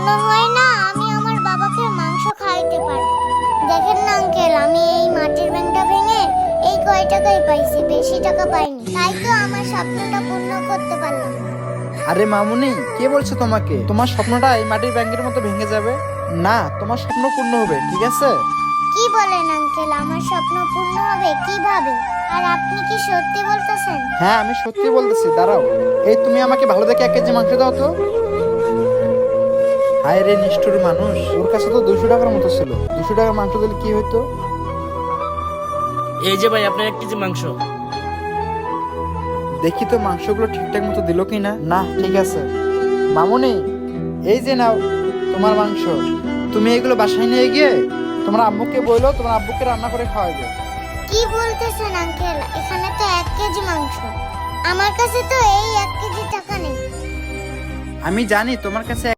মনে হয় না আমি আমার বাবাকে মাংস খাইতে পারবো। দেখেন না আঙ্কেল, আমি এই মাটির ব্যাংকটা ভেঙে এই কয় টাকাই পাইছি, বেশি টাকা পাইনি, তাই তো আমার স্বপ্নটা পূর্ণ করতে পারলাম না। আরে মামুনি, কে বলছে তোমাকে তোমার স্বপ্নটা এই মাটির ব্যাংকের মতো ভেঙে যাবে? না, তোমার স্বপ্ন পূর্ণ হবে, ঠিক আছে? কি বলেন আঙ্কেল, আমার স্বপ্ন পূর্ণ হবে কিভাবে? আর আপনি কি সত্যি বলতেছেন? হ্যাঁ, আমি সত্যি বলতেছি, দাঁড়াও। এই তুমি আমাকে ভালো দেখে 1 কেজি মাংস দাও তো। হায় রে নিষ্ঠুর মানুষ, ওর কাছে তো 200 টাকার মতো ছিল। 200 টাকার মাংস দিলে কি হইতো? এই যে ভাই আপনার 1 কেজি মাংস। দেখি তো মাংসগুলো ঠিকঠাক মতো দিল কি না। না, ঠিক আছে। মামুনি, এই যে নাও তোমার মাংস। তুমি এগুলো বাসায় নিয়ে গিয়ে তোমার আব্বুকে বললো, তোমার আব্বুকে রান্না করে খাওয়াবে। কি বলতেছেন আঙ্কেল, এখানে তো 1 কেজি মাংস, আমার কাছে তো এই 1 কেজি টাকা নেই। আমি জানি তোমার কাছে